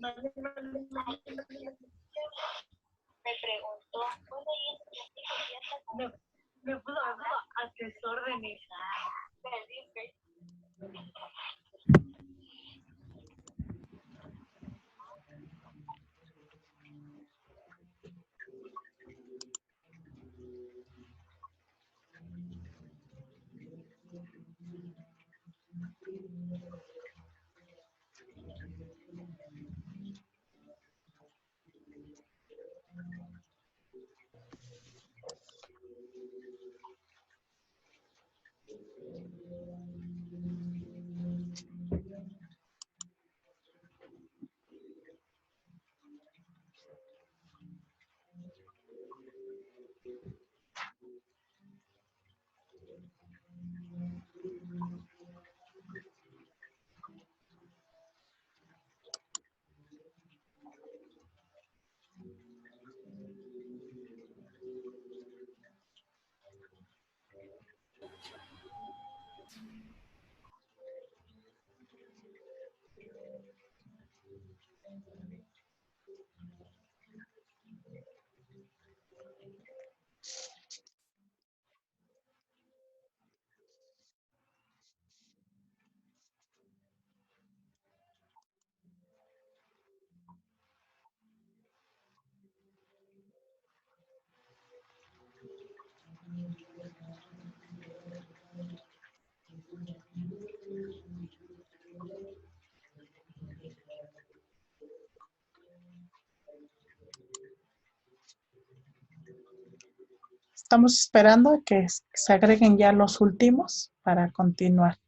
Me preguntó, bueno, ¿y eso qué me puso a tus órdenes. Felipe. Estamos esperando a que se agreguen ya los últimos para continuar.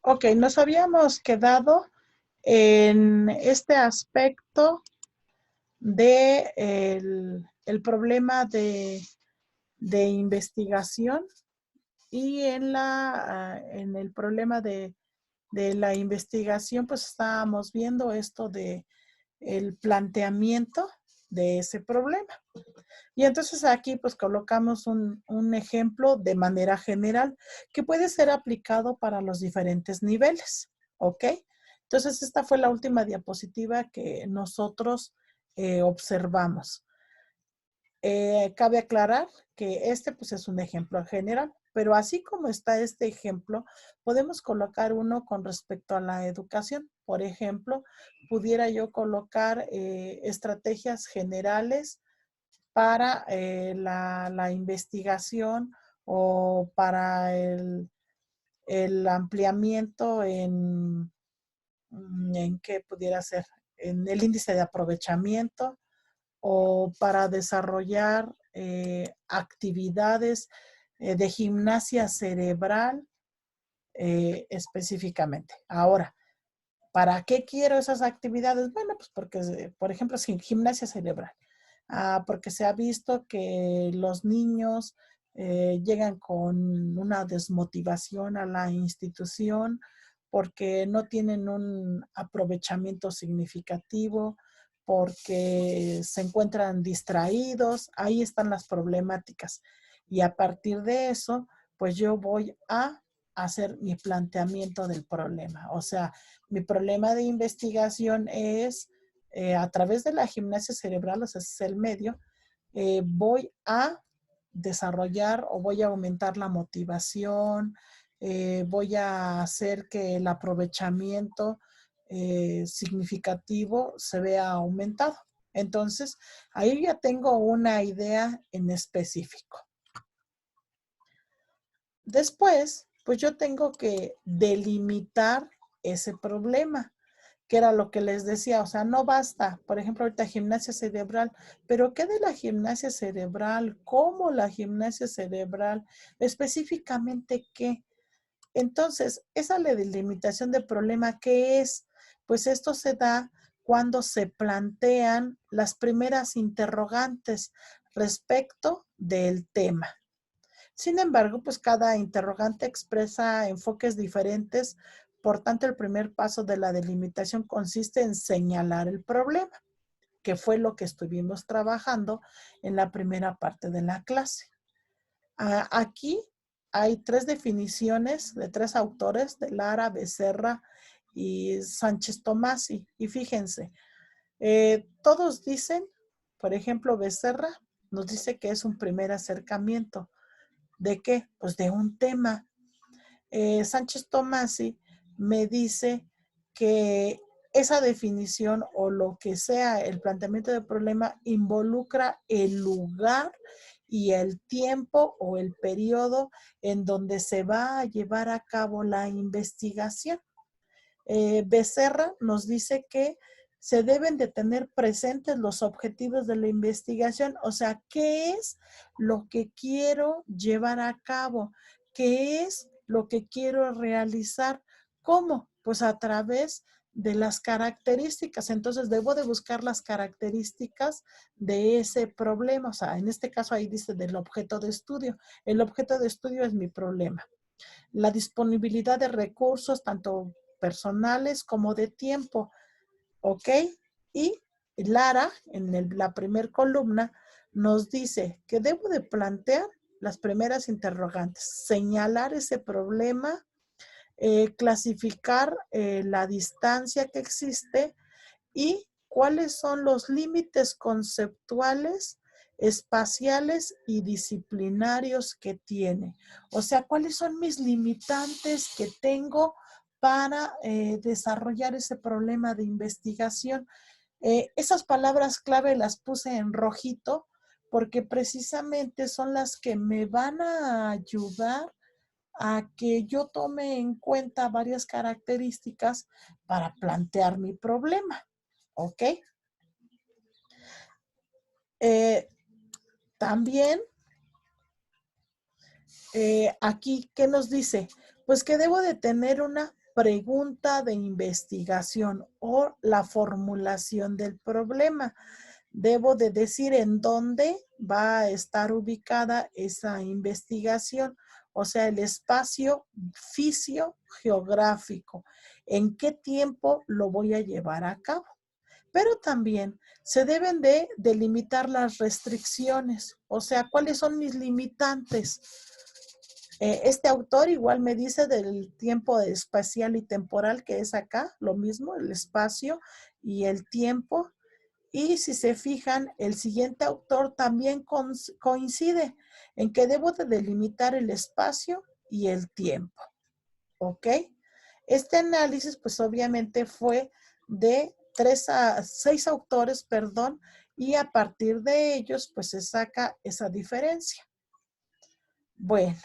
Ok, nos habíamos quedado en este aspecto de el problema de investigación y en el problema de la investigación, pues estábamos viendo esto de el planteamiento de ese problema. Y entonces aquí pues colocamos un ejemplo de manera general que puede ser aplicado para los diferentes niveles, ¿ok? Entonces esta fue la última diapositiva que nosotros observamos. Cabe aclarar que este pues es un ejemplo general, pero así como está este ejemplo, podemos colocar uno con respecto a la educación. Por ejemplo, pudiera yo colocar estrategias generales para la investigación o para el ampliamiento en qué pudiera ser, en el índice de aprovechamiento o para desarrollar actividades de gimnasia cerebral específicamente. Ahora, ¿para qué quiero esas actividades? Bueno, pues porque, por ejemplo, gimnasia cerebral. Porque se ha visto que los niños llegan con una desmotivación a la institución porque no tienen un aprovechamiento significativo, porque se encuentran distraídos. Ahí están las problemáticas. Y a partir de eso, pues yo voy a hacer mi planteamiento del problema. O sea, mi problema de investigación es a través de la gimnasia cerebral, o sea, ese es el medio, voy a desarrollar o voy a aumentar la motivación, voy a hacer que el aprovechamiento significativo se vea aumentado. Entonces, ahí ya tengo una idea en específico. Después, pues yo tengo que delimitar ese problema, que era lo que les decía, o sea, no basta, por ejemplo, ahorita gimnasia cerebral, pero ¿qué de la gimnasia cerebral? ¿Cómo la gimnasia cerebral? Específicamente, ¿qué? Entonces, esa delimitación de problema, ¿qué es? Pues esto se da cuando se plantean las primeras interrogantes respecto del tema. Sin embargo, pues cada interrogante expresa enfoques diferentes, por tanto, el primer paso de la delimitación consiste en señalar el problema, que fue lo que estuvimos trabajando en la primera parte de la clase. Aquí hay 3 definiciones de 3 autores, de Lara, Becerra y Sánchez Tomasi. Y fíjense, todos dicen, por ejemplo, Becerra nos dice que es un primer acercamiento. ¿De qué? Pues de un tema. Sánchez Tomasi me dice que esa definición o lo que sea el planteamiento del problema involucra el lugar y el tiempo o el periodo en donde se va a llevar a cabo la investigación. Becerra nos dice que se deben de tener presentes los objetivos de la investigación, o sea, ¿qué es lo que quiero llevar a cabo? ¿Qué es lo que quiero realizar? ¿Cómo? Pues a través de las características. Entonces, debo de buscar las características de ese problema. O sea, en este caso ahí dice del objeto de estudio. El objeto de estudio es mi problema. La disponibilidad de recursos, tanto personales como de tiempo, ¿ok? Y Lara, en la primera columna, nos dice que debo de plantear las primeras interrogantes, señalar ese problema, clasificar la distancia que existe y cuáles son los límites conceptuales, espaciales y disciplinarios que tiene. O sea, cuáles son mis limitantes que tengo para desarrollar ese problema de investigación. Esas palabras clave las puse en rojito porque precisamente son las que me van a ayudar a que yo tome en cuenta varias características para plantear mi problema. ¿Ok? También aquí, ¿qué nos dice? Pues que debo de tener una pregunta de investigación o la formulación del problema. Debo de decir en dónde va a estar ubicada esa investigación, o sea, el espacio fisio-geográfico, en qué tiempo lo voy a llevar a cabo. Pero también se deben de delimitar las restricciones, o sea, cuáles son mis limitantes. Este autor igual me dice del tiempo espacial y temporal, que es acá, lo mismo, el espacio y el tiempo. Y si se fijan, el siguiente autor también coincide en que debo de delimitar el espacio y el tiempo. ¿Ok? Este análisis, pues obviamente fue de 6 autores, perdón, y a partir de ellos, pues se saca esa diferencia. Bueno,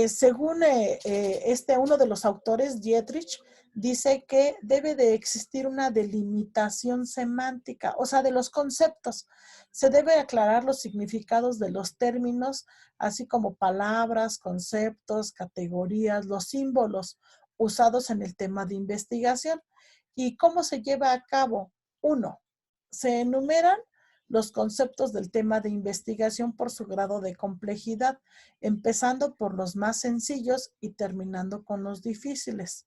según uno de los autores, Dietrich, dice que debe de existir una delimitación semántica, o sea, de los conceptos. Se debe aclarar los significados de los términos, así como palabras, conceptos, categorías, los símbolos usados en el tema de investigación. ¿Y cómo se lleva a cabo? 1. Se enumeran los conceptos del tema de investigación por su grado de complejidad, empezando por los más sencillos y terminando con los difíciles.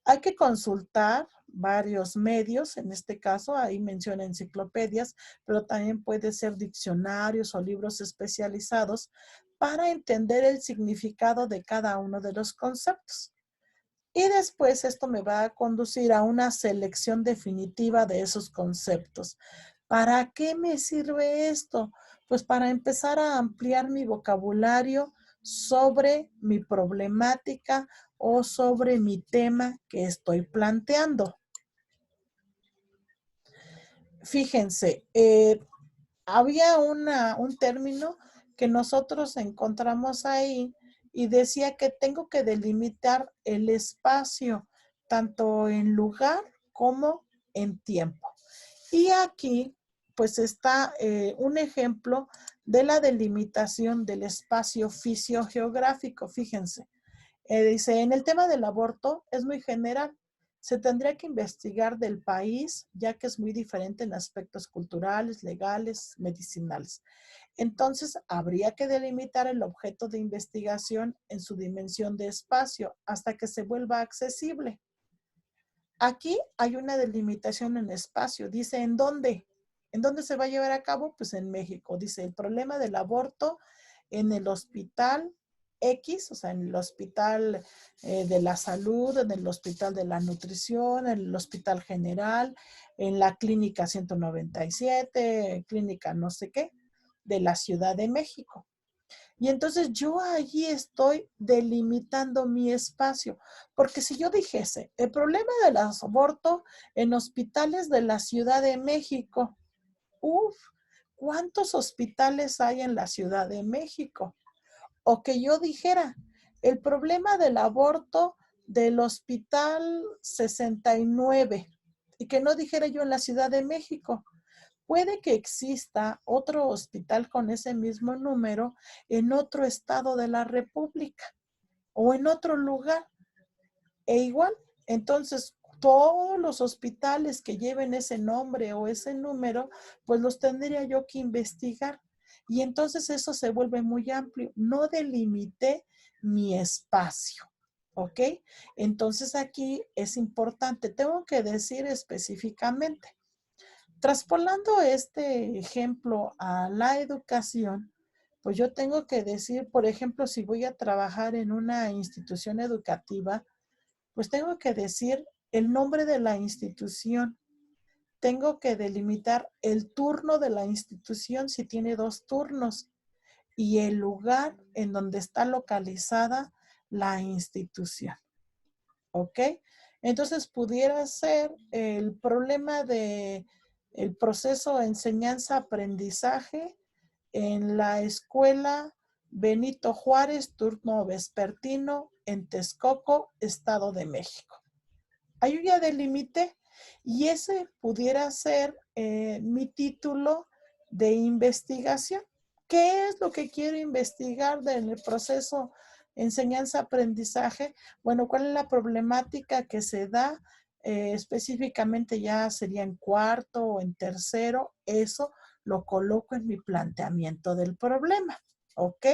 Hay que consultar varios medios, en este caso ahí menciona enciclopedias, pero también puede ser diccionarios o libros especializados para entender el significado de cada uno de los conceptos. Y después esto me va a conducir a una selección definitiva de esos conceptos. ¿Para qué me sirve esto? Pues para empezar a ampliar mi vocabulario sobre mi problemática o sobre mi tema que estoy planteando. Fíjense, había un término que nosotros encontramos ahí y decía que tengo que delimitar el espacio, tanto en lugar como en tiempo. Y aquí, pues está un ejemplo de la delimitación del espacio fisiogeográfico. Fíjense, dice, en el tema del aborto es muy general. Se tendría que investigar del país, ya que es muy diferente en aspectos culturales, legales, medicinales. Entonces, habría que delimitar el objeto de investigación en su dimensión de espacio hasta que se vuelva accesible. Aquí hay una delimitación en espacio. Dice, ¿en dónde? ¿En dónde se va a llevar a cabo? Pues en México. Dice, el problema del aborto en el hospital X, o sea, en el hospital de la salud, en el hospital de la nutrición, en el hospital general, en la clínica 197, clínica no sé qué, de la Ciudad de México. Y entonces yo allí estoy delimitando mi espacio, porque si yo dijese, el problema del aborto en hospitales de la Ciudad de México, uff, ¿cuántos hospitales hay en la Ciudad de México? O que yo dijera, el problema del aborto del hospital 69, y que no dijera yo en la Ciudad de México. Puede que exista otro hospital con ese mismo número en otro estado de la República o en otro lugar. E igual, entonces, todos los hospitales que lleven ese nombre o ese número, pues los tendría yo que investigar. Y entonces eso se vuelve muy amplio. No delimité mi espacio. ¿Ok? Entonces aquí es importante, tengo que decir específicamente. Traspolando este ejemplo a la educación, pues yo tengo que decir, por ejemplo, si voy a trabajar en una institución educativa, pues tengo que decir el nombre de la institución. Tengo que delimitar el turno de la institución si tiene 2 turnos y el lugar en donde está localizada la institución. ¿Ok? Entonces pudiera ser el problema de el proceso enseñanza-aprendizaje en la escuela Benito Juárez, turno vespertino, en Texcoco, Estado de México. Ahí yo ya delimité y ese pudiera ser mi título de investigación. ¿Qué es lo que quiero investigar en el proceso enseñanza-aprendizaje? Bueno, ¿cuál es la problemática que se da? Específicamente ya sería en cuarto o en tercero. Eso lo coloco en mi planteamiento del problema. ¿Ok?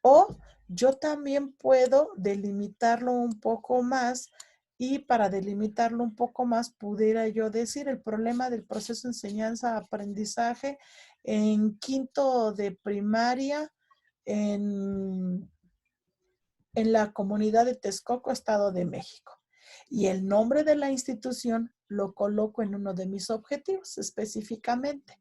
O yo también puedo delimitarlo un poco más y para delimitarlo un poco más pudiera yo decir el problema del proceso de enseñanza-aprendizaje en quinto de primaria en la comunidad de Texcoco, Estado de México. Y el nombre de la institución lo coloco en uno de mis objetivos específicamente.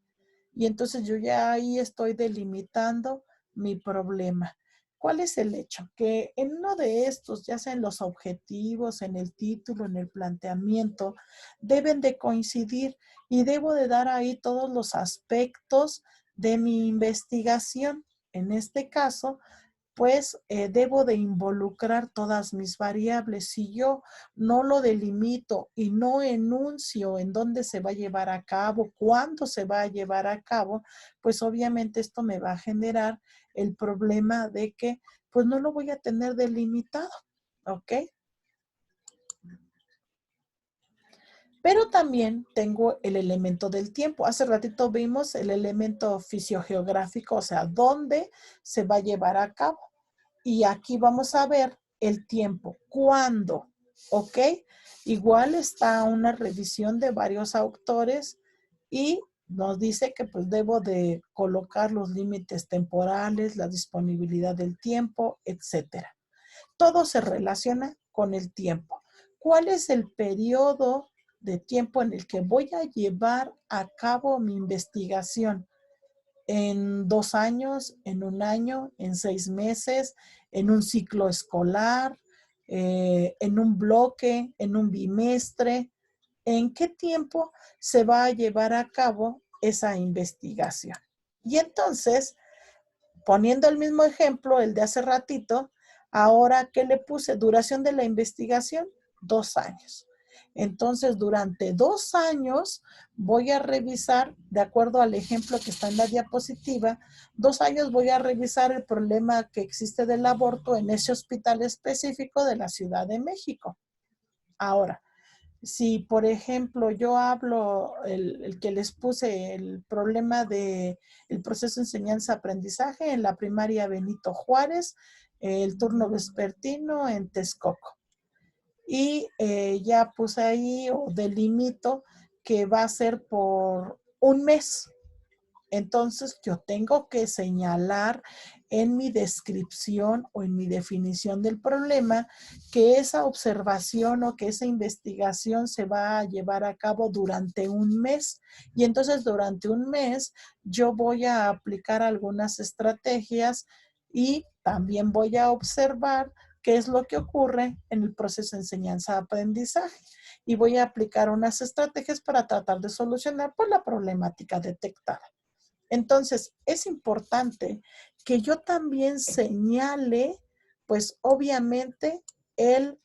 Y entonces yo ya ahí estoy delimitando mi problema. ¿Cuál es el hecho? Que en uno de estos, ya sea en los objetivos, en el título, en el planteamiento, deben de coincidir y debo de dar ahí todos los aspectos de mi investigación. En este caso, pues debo de involucrar todas mis variables. Si yo no lo delimito y no enuncio en dónde se va a llevar a cabo, cuándo se va a llevar a cabo, pues obviamente esto me va a generar el problema de que pues no lo voy a tener delimitado, ¿ok? Pero también tengo el elemento del tiempo. Hace ratito vimos el elemento fisiogeográfico, o sea, dónde se va a llevar a cabo. Y aquí vamos a ver el tiempo. ¿Cuándo? ¿Ok? Igual está una revisión de varios autores y nos dice que pues debo de colocar los límites temporales, la disponibilidad del tiempo, etcétera. Todo se relaciona con el tiempo. ¿Cuál es el periodo de tiempo en el que voy a llevar a cabo mi investigación? en 2 años, en 1 año, en 6 meses, en un ciclo escolar, en un bloque, en un bimestre. ¿En qué tiempo se va a llevar a cabo esa investigación? Y entonces, poniendo el mismo ejemplo, el de hace ratito, ahora, ¿qué le puse? Duración de la investigación, 2 años. Entonces, durante 2 años voy a revisar, de acuerdo al ejemplo que está en la diapositiva, 2 años voy a revisar el problema que existe del aborto en ese hospital específico de la Ciudad de México. Ahora, si, por ejemplo, yo hablo, el que les puse, el problema de el proceso de enseñanza-aprendizaje en la primaria Benito Juárez, el turno vespertino en Texcoco. Y ya puse ahí o delimito que va a ser por 1 mes. Entonces, yo tengo que señalar en mi descripción o en mi definición del problema que esa observación o que esa investigación se va a llevar a cabo durante 1 mes. Y entonces, durante 1 mes, yo voy a aplicar algunas estrategias y también voy a observar qué es lo que ocurre en el proceso de enseñanza-aprendizaje. Y voy a aplicar unas estrategias para tratar de solucionar pues, la problemática detectada. Entonces, es importante que yo también señale, pues obviamente, el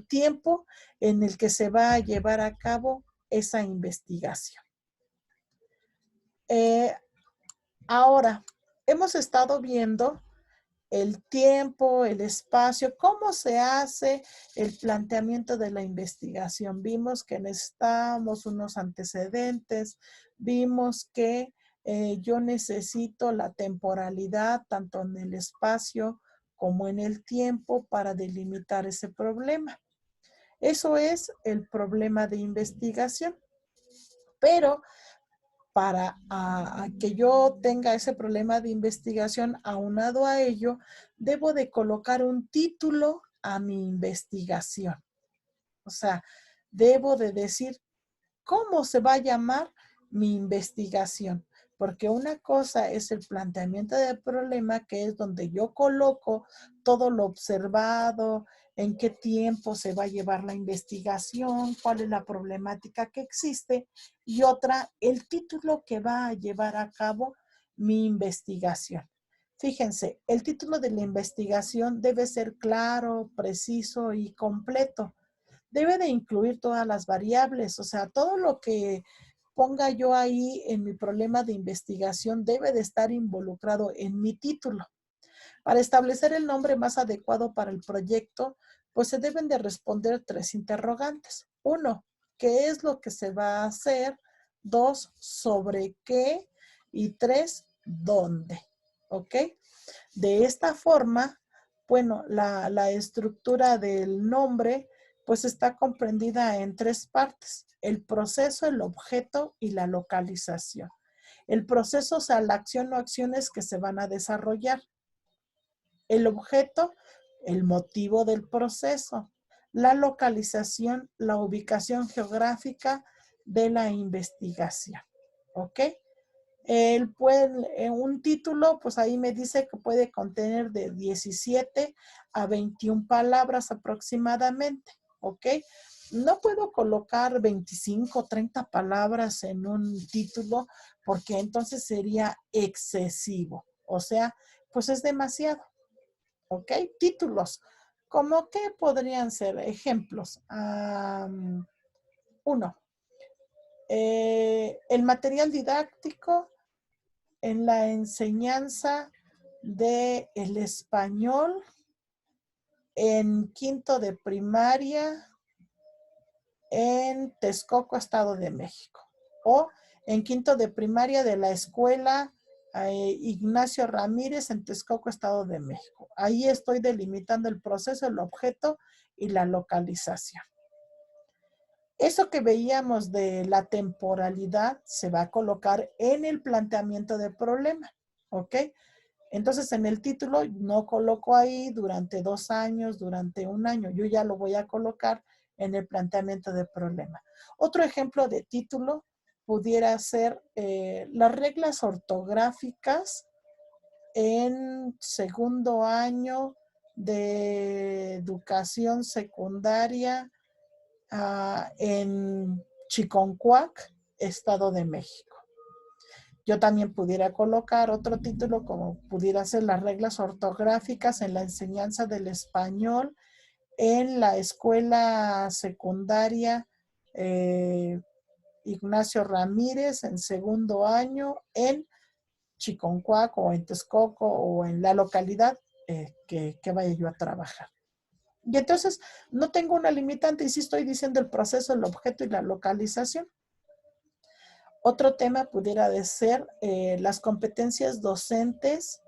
tiempo en el que se va a llevar a cabo esa investigación. Ahora, hemos estado viendo el tiempo, el espacio, cómo se hace el planteamiento de la investigación. Vimos que necesitamos unos antecedentes, vimos que yo necesito la temporalidad tanto en el espacio como en el tiempo para delimitar ese problema. Eso es el problema de investigación. Pero para que yo tenga ese problema de investigación, aunado a ello, debo de colocar un título a mi investigación. O sea, debo de decir cómo se va a llamar mi investigación. Porque una cosa es el planteamiento del problema, que es donde yo coloco todo lo observado, en qué tiempo se va a llevar la investigación, cuál es la problemática que existe, y otra, el título que va a llevar a cabo mi investigación. Fíjense, el título de la investigación debe ser claro, preciso y completo. Debe de incluir todas las variables, o sea, todo lo que ponga yo ahí en mi problema de investigación debe de estar involucrado en mi título. Para establecer el nombre más adecuado para el proyecto, pues se deben de responder 3 interrogantes. 1, ¿qué es lo que se va a hacer? 2, ¿sobre qué? Y 3, ¿dónde? ¿Ok? De esta forma, bueno, la estructura del nombre pues está comprendida en 3 partes: el proceso, el objeto y la localización. El proceso, o sea, la acción o acciones que se van a desarrollar. El objeto, el motivo del proceso. La localización, la ubicación geográfica de la investigación. ¿Ok? Un título, pues ahí me dice que puede contener de 17 a 21 palabras aproximadamente, ¿ok? No puedo colocar 25 o 30 palabras en un título porque entonces sería excesivo. O sea, pues es demasiado, ¿ok? Títulos. ¿Cómo qué podrían ser ejemplos? 1. El material didáctico en la enseñanza del español en quinto de primaria en Texcoco, Estado de México. O en quinto de primaria de la escuela Ignacio Ramírez en Texcoco, Estado de México. Ahí estoy delimitando el proceso, el objeto y la localización. Eso que veíamos de la temporalidad se va a colocar en el planteamiento del problema, ¿ok? Entonces, en el título no coloco ahí durante 2 años, durante 1 año. Yo ya lo voy a colocar en el planteamiento del problema. Otro ejemplo de título pudiera ser las reglas ortográficas en segundo año de educación secundaria en Chiconcuac, Estado de México. Yo también pudiera colocar otro título como pudiera ser las reglas ortográficas en la enseñanza del español en la escuela secundaria Ignacio Ramírez en segundo año en Chiconcuac o en Texcoco o en la localidad que vaya yo a trabajar. Y entonces no tengo una limitante y sí estoy diciendo el proceso, el objeto y la localización. Otro tema pudiera ser las competencias docentes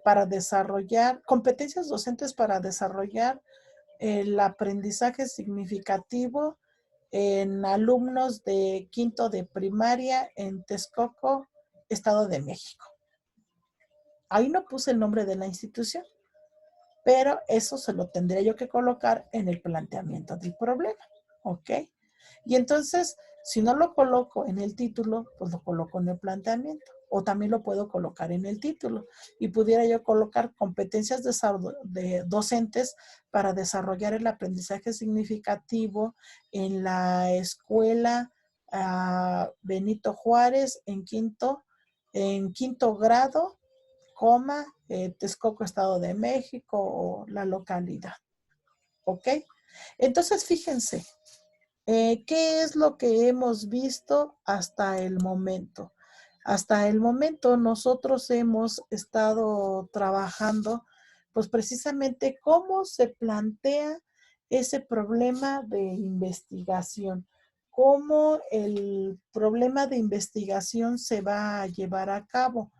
para desarrollar, competencias docentes para desarrollar el aprendizaje significativo en alumnos de quinto de primaria en Texcoco, Estado de México. Ahí no puse el nombre de la institución, pero eso se lo tendría yo que colocar en el planteamiento del problema, ¿ok? Y entonces, si no lo coloco en el título, pues lo coloco en el planteamiento. O también lo puedo colocar en el título. Y pudiera yo colocar competencias de docentes para desarrollar el aprendizaje significativo en la escuela Benito Juárez en quinto grado, Texcoco, Estado de México o la localidad. ¿Ok? Entonces, fíjense, ¿qué es lo que hemos visto hasta el momento? Hasta el momento nosotros hemos estado trabajando, pues precisamente cómo se plantea ese problema de investigación, cómo el problema de investigación se va a llevar a cabo.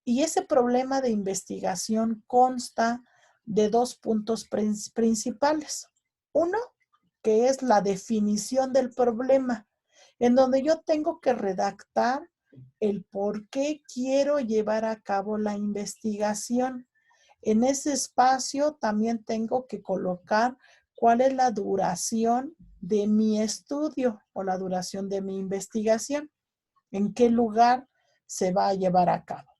Y ese problema de investigación consta de dos puntos principales. Uno, que es la definición del problema, en donde yo tengo que redactar el por qué quiero llevar a cabo la investigación. En ese espacio también tengo que colocar cuál es la duración de mi estudio o la duración de mi investigación, en qué lugar se va a llevar a cabo.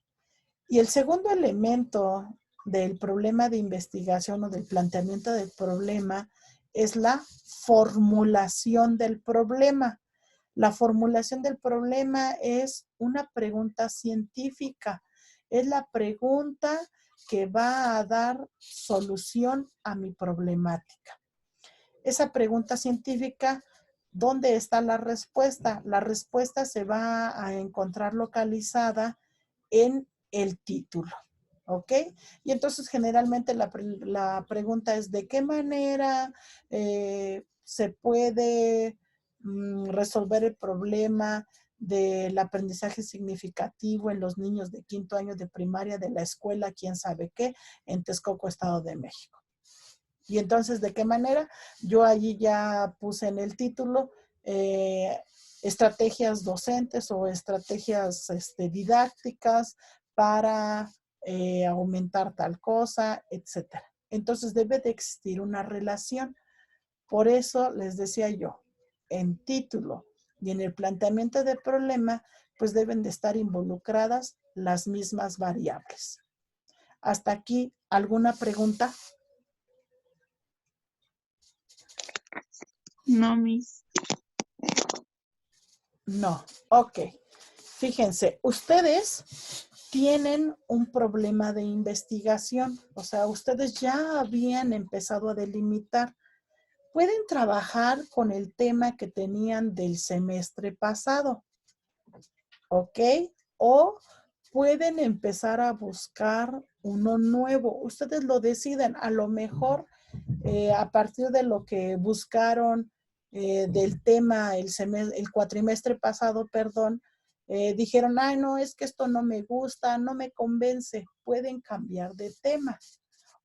Y el segundo elemento del problema de investigación o del planteamiento del problema es la formulación del problema. La formulación del problema es una pregunta científica. Es la pregunta que va a dar solución a mi problemática. Esa pregunta científica, ¿dónde está la respuesta? La respuesta se va a encontrar localizada en el título, ¿ok? Y entonces generalmente la pregunta es ¿de qué manera se puede resolver el problema del aprendizaje significativo en los niños de quinto año de primaria de la escuela, quién sabe qué, en Texcoco, Estado de México? Y entonces, ¿de qué manera? Yo allí ya puse en el título estrategias docentes o estrategias didácticas para aumentar tal cosa, etcétera. Entonces, debe de existir una relación. Por eso les decía yo, en título y en el planteamiento del problema, pues deben de estar involucradas las mismas variables. Hasta aquí, ¿alguna pregunta? No, Miss. No, ok. Fíjense, ustedes tienen un problema de investigación, o sea, ustedes ya habían empezado a delimitar. Pueden trabajar con el tema que tenían del semestre pasado, ¿ok? O pueden empezar a buscar uno nuevo. Ustedes lo deciden, a lo mejor a partir de lo que buscaron del tema el cuatrimestre pasado, perdón, dijeron, ay, no, es que esto no me gusta, no me convence. Pueden cambiar de tema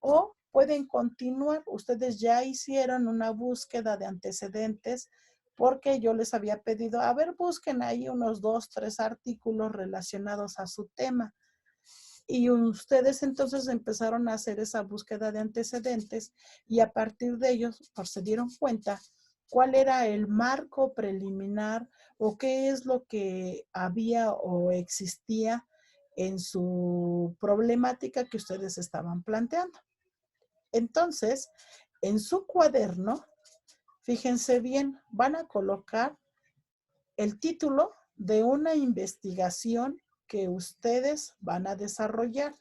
o pueden continuar. Ustedes ya hicieron una búsqueda de antecedentes porque yo les había pedido, a ver, busquen ahí unos 2, 3 artículos relacionados a su tema. Y ustedes entonces empezaron a hacer esa búsqueda de antecedentes y a partir de ellos, pues se dieron cuenta cuál era el marco preliminar o qué es lo que había o existía en su problemática que ustedes estaban planteando. Entonces, en su cuaderno, fíjense bien, van a colocar el título de una investigación que ustedes van a desarrollar.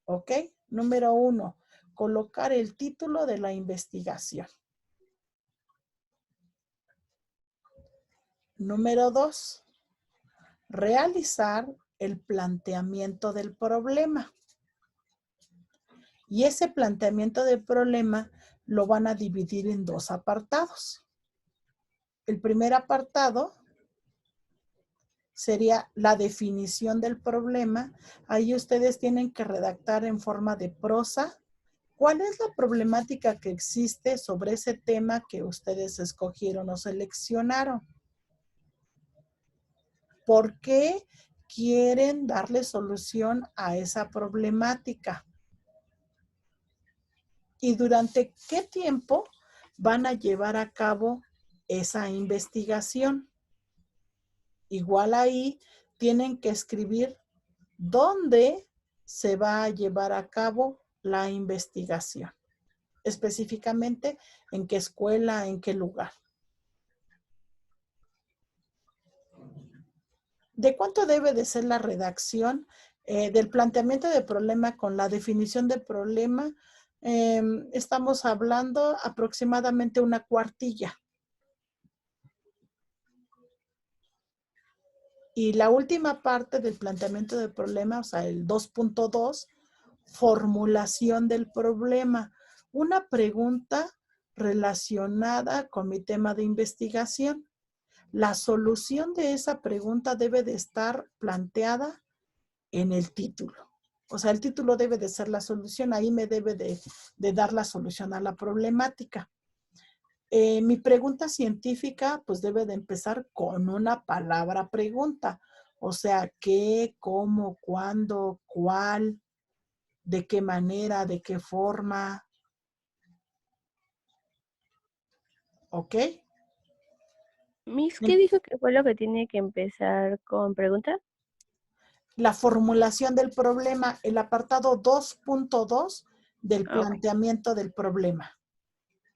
¿Ok? Número 1, colocar el título de la investigación. Número 2, realizar el planteamiento del problema. Y ese planteamiento del problema lo van a dividir en 2 apartados. El primer apartado sería la definición del problema. Ahí ustedes tienen que redactar en forma de prosa cuál es la problemática que existe sobre ese tema que ustedes escogieron o seleccionaron. ¿Por qué quieren darle solución a esa problemática? ¿Y durante qué tiempo van a llevar a cabo esa investigación? Igual ahí tienen que escribir dónde se va a llevar a cabo la investigación. Específicamente, en qué escuela, en qué lugar. ¿De cuánto debe de ser la redacción del planteamiento del problema con la definición del problema? Estamos hablando aproximadamente una cuartilla. Y la última parte del planteamiento del problema, o sea, el 2.2, formulación del problema. Una pregunta relacionada con mi tema de investigación. La solución de esa pregunta debe de estar planteada en el título. O sea, el título debe de ser la solución. Ahí me debe de dar la solución a la problemática. Mi pregunta científica pues debe de empezar con una palabra pregunta. O sea, ¿qué, cómo, cuándo, cuál, de qué manera, de qué forma? ¿Ok? Miss, ¿qué dijo que fue lo que tiene que empezar con pregunta? La formulación del problema, el apartado 2.2 del planteamiento del problema.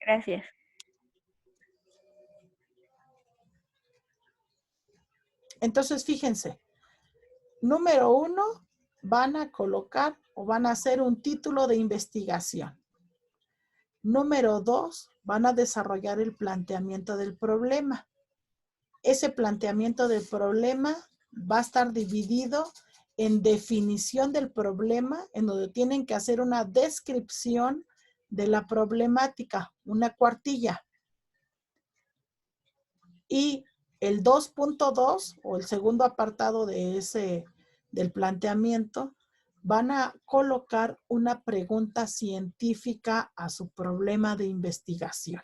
Gracias. Entonces, fíjense, número 1, van a colocar o van a hacer un título de investigación. Número 2, van a desarrollar el planteamiento del problema. Ese planteamiento del problema va a estar dividido en definición del problema, en donde tienen que hacer una descripción de la problemática, una cuartilla. Y el 2.2 o el segundo apartado de del planteamiento, van a colocar una pregunta científica a su problema de investigación.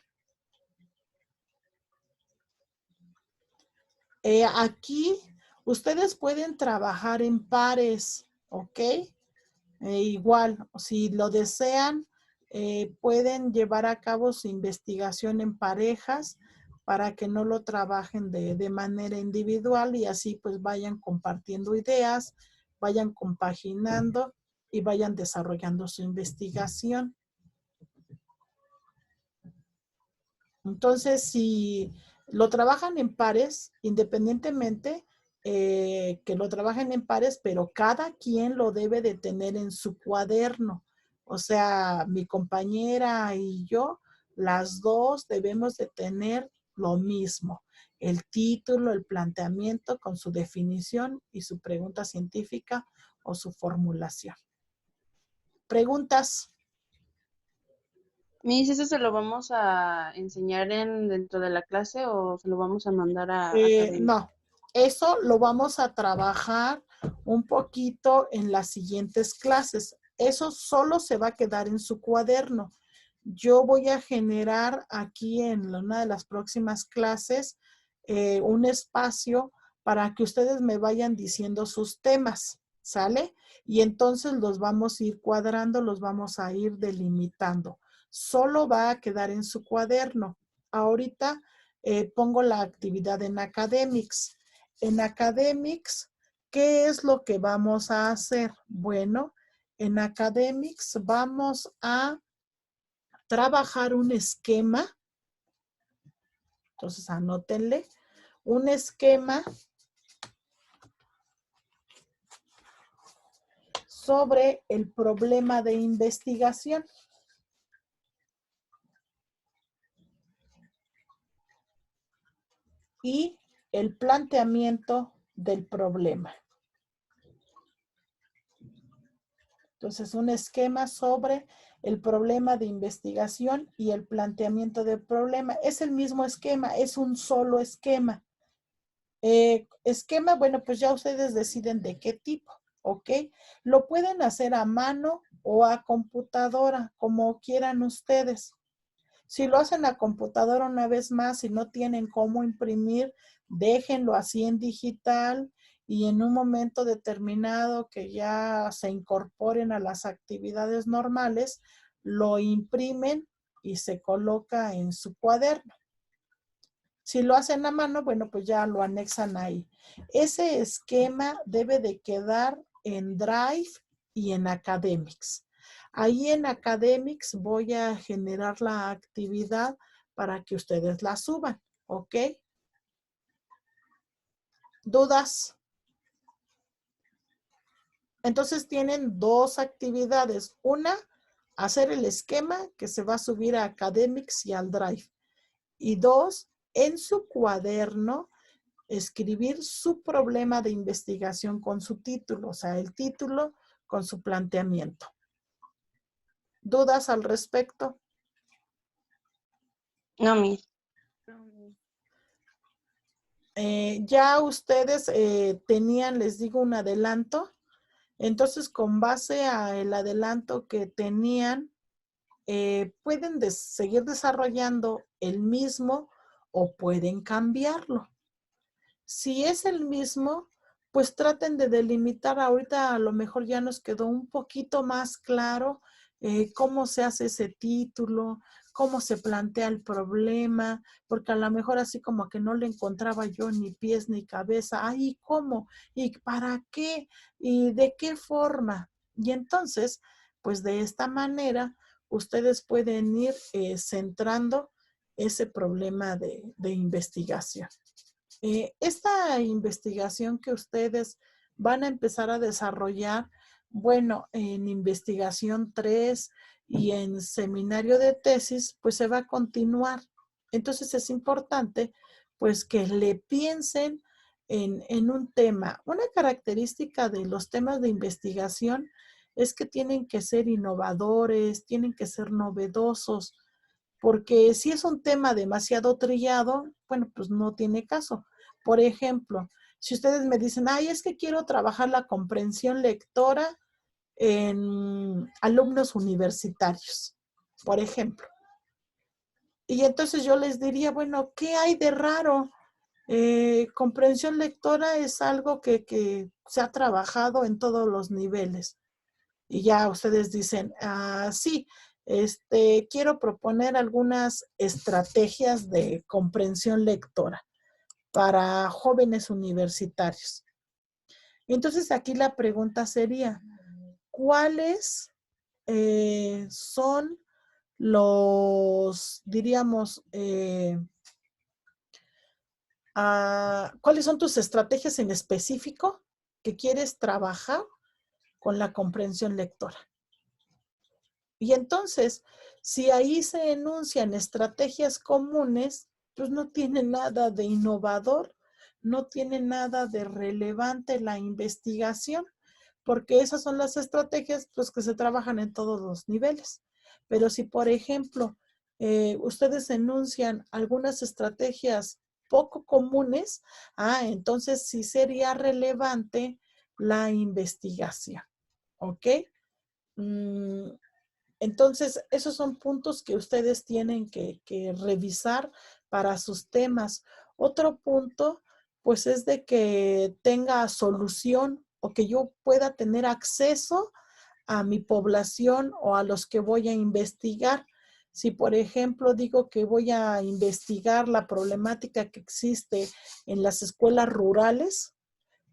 Aquí ustedes pueden trabajar en pares, ¿ok? Igual, si lo desean, pueden llevar a cabo su investigación en parejas para que no lo trabajen de manera individual y así pues vayan compartiendo ideas, vayan compaginando y vayan desarrollando su investigación. Entonces, si lo trabajan en pares, independientemente que lo trabajen en pares, pero cada quien lo debe de tener en su cuaderno. O sea, mi compañera y yo, las dos debemos de tener lo mismo. El título, el planteamiento con su definición y su pregunta científica o su formulación. ¿Preguntas? Miss, ¿eso se lo vamos a enseñar dentro de la clase o se lo vamos a mandar a No, eso lo vamos a trabajar un poquito en las siguientes clases. Eso solo se va a quedar en su cuaderno. Yo voy a generar aquí en una de las próximas clases un espacio para que ustedes me vayan diciendo sus temas, ¿sale? Y entonces los vamos a ir cuadrando, los vamos a ir delimitando. Solo va a quedar en su cuaderno. Ahorita pongo la actividad en Academics. En Academics, ¿qué es lo que vamos a hacer? Bueno, en Academics vamos a trabajar un esquema. Entonces, anótenle. Un esquema sobre el problema de investigación. Y el planteamiento del problema. Entonces, un esquema sobre el problema de investigación y el planteamiento del problema. Es el mismo esquema, es un solo esquema. Esquema, bueno, pues ya ustedes deciden de qué tipo, ¿ok? Lo pueden hacer a mano o a computadora, como quieran ustedes. Si lo hacen a computadora una vez más y no tienen cómo imprimir, déjenlo así en digital y en un momento determinado que ya se incorporen a las actividades normales, lo imprimen y se coloca en su cuaderno. Si lo hacen a mano, bueno, pues ya lo anexan ahí. Ese esquema debe de quedar en Drive y en Academics. Ahí en Academics voy a generar la actividad para que ustedes la suban, ¿ok? ¿Dudas? Entonces tienen dos actividades. Una, hacer el esquema que se va a subir a Academics y al Drive. Y dos, en su cuaderno, escribir su problema de investigación con su título, o sea, el título con su planteamiento. ¿Dudas al respecto? No, Miss. Ya ustedes tenían, les digo, un adelanto. Entonces, con base al adelanto que tenían, pueden seguir desarrollando el mismo o pueden cambiarlo. Si es el mismo, pues traten de delimitar. Ahorita a lo mejor ya nos quedó un poquito más claro cómo se hace ese título, cómo se plantea el problema, porque a lo mejor así como que no le encontraba yo ni pies ni cabeza. Ay, ¿cómo? ¿Y para qué? ¿Y de qué forma? Y entonces, pues de esta manera, ustedes pueden ir centrando ese problema de investigación. Esta investigación que ustedes van a empezar a desarrollar, bueno, en investigación 3 y en seminario de tesis, pues se va a continuar. Entonces es importante, pues, que le piensen en un tema. Una característica de los temas de investigación es que tienen que ser innovadores, tienen que ser novedosos, porque si es un tema demasiado trillado, bueno, pues no tiene caso. Por ejemplo, si ustedes me dicen, ay, es que quiero trabajar la comprensión lectora en alumnos universitarios, por ejemplo. Y entonces yo les diría, bueno, ¿qué hay de raro? Comprensión lectora es algo que se ha trabajado en todos los niveles. Y ya ustedes dicen, sí, quiero proponer algunas estrategias de comprensión lectora para jóvenes universitarios. Entonces aquí la pregunta sería, ¿cuáles son los, diríamos, cuáles son tus estrategias en específico que quieres trabajar con la comprensión lectora? Y entonces, si ahí se enuncian estrategias comunes, pues no tiene nada de innovador, no tiene nada de relevante la investigación, porque esas son las estrategias pues, que se trabajan en todos los niveles. Pero si, por ejemplo, ustedes enuncian algunas estrategias poco comunes, entonces sí sería relevante la investigación, ¿ok? Entonces, esos son puntos que ustedes tienen que revisar para sus temas. Otro punto, pues, es de que tenga solución o que yo pueda tener acceso a mi población o a los que voy a investigar. Si, por ejemplo, digo que voy a investigar la problemática que existe en las escuelas rurales,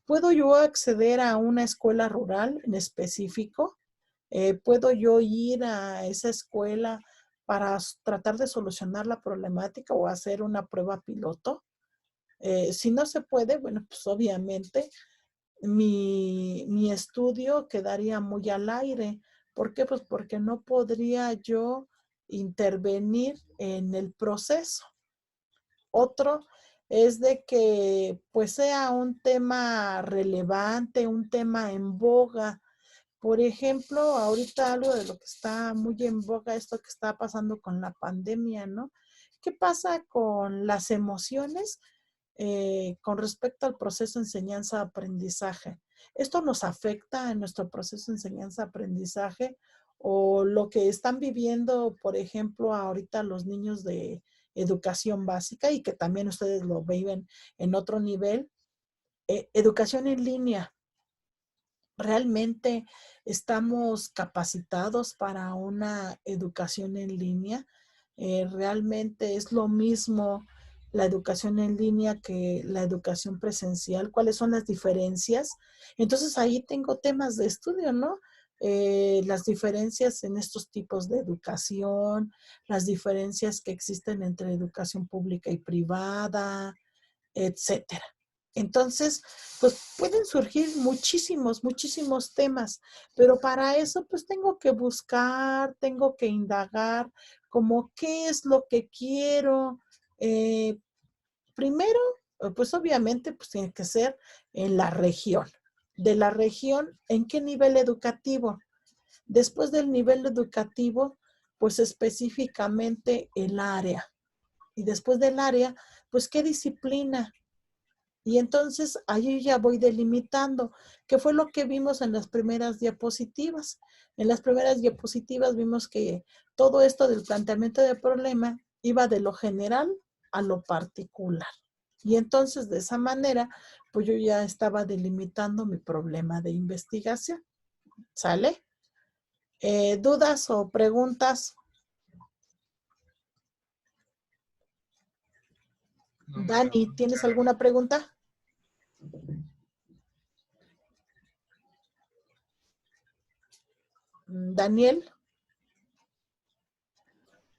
¿puedo yo acceder a una escuela rural en específico? ¿Puedo yo ir a esa escuela para tratar de solucionar la problemática o hacer una prueba piloto? Si no se puede, bueno, pues obviamente mi estudio quedaría muy al aire. ¿Por qué? Pues porque no podría yo intervenir en el proceso. Otro es de que pues sea un tema relevante, un tema en boga. Por ejemplo, ahorita algo de lo que está muy en boga, esto que está pasando con la pandemia, ¿no? ¿Qué pasa con las emociones con respecto al proceso de enseñanza-aprendizaje? ¿Esto nos afecta en nuestro proceso de enseñanza-aprendizaje o lo que están viviendo, por ejemplo, ahorita los niños de educación básica y que también ustedes lo viven en otro nivel? Educación en línea. ¿Realmente estamos capacitados para una educación en línea? ¿Realmente es lo mismo la educación en línea que la educación presencial? ¿Cuáles son las diferencias? Entonces ahí tengo temas de estudio, ¿no? Las diferencias en estos tipos de educación, las diferencias que existen entre educación pública y privada, etcétera. Entonces, pues pueden surgir muchísimos temas, pero para eso pues tengo que buscar, tengo que indagar como qué es lo que quiero. Eh, Primero, pues obviamente pues tiene que ser en la región. De la región, ¿en qué nivel educativo? Después del nivel educativo, pues específicamente el área. Y después del área, pues qué disciplina. Y entonces ahí ya voy delimitando, qué fue lo que vimos en las primeras diapositivas. En las primeras diapositivas vimos que todo esto del planteamiento de problema iba de lo general a lo particular. Y entonces de esa manera, pues yo ya estaba delimitando mi problema de investigación. ¿Sale? ¿Dudas o preguntas? No, maestra, Dani, muchas ¿tienes gracias. alguna pregunta? Daniel.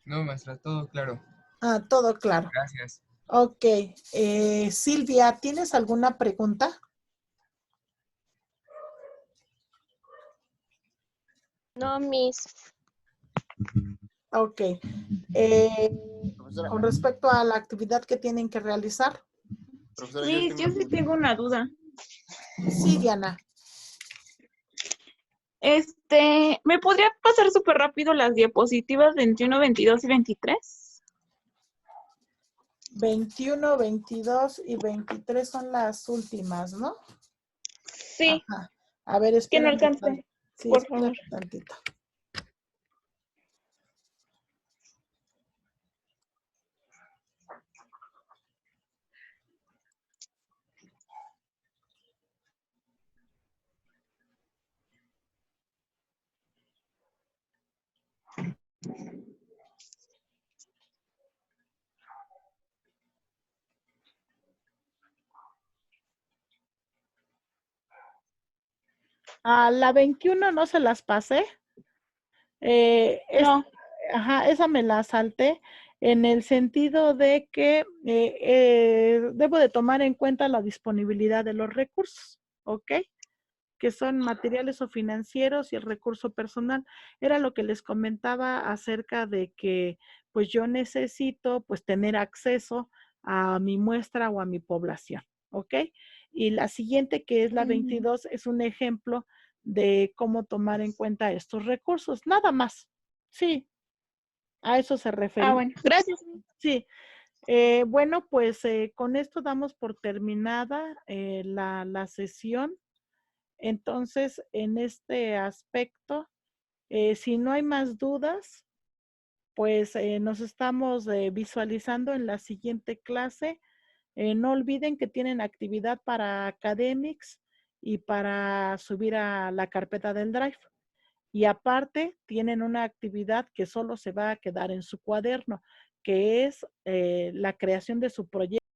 No, maestra, todo claro. Ah, todo claro. Gracias. Ok. Silvia, ¿tienes alguna pregunta? No, Miss. Ok. Con respecto a la actividad que tienen que realizar. Profesora, Yo sí tengo una duda. Sí, Diana. ¿Me podría pasar súper rápido las diapositivas 21, 22 y 23? 21, 22 y 23 son las últimas, ¿no? Sí, Ajá. A ver, que no espérame. alcancé, Sí, por favor. espérame tantito. A la 21 no se las pasé. No, Ajá, esa me la salté en el sentido de que debo de tomar en cuenta la disponibilidad de los recursos, ¿ok? Que son materiales o financieros y el recurso personal. Era lo que les comentaba acerca de que pues yo necesito pues tener acceso a mi muestra o a mi población, ¿ok? Y la siguiente, que es la 22, es un ejemplo de cómo tomar en cuenta estos recursos, nada más. Sí, a eso se refería. bueno, gracias. Sí, bueno, pues con esto damos por terminada la sesión. Entonces, en este aspecto, si no hay más dudas, pues nos estamos visualizando en la siguiente clase. No olviden que tienen actividad para Academics y para subir a la carpeta del Drive. Y aparte tienen una actividad que solo se va a quedar en su cuaderno, que es la creación de su proyecto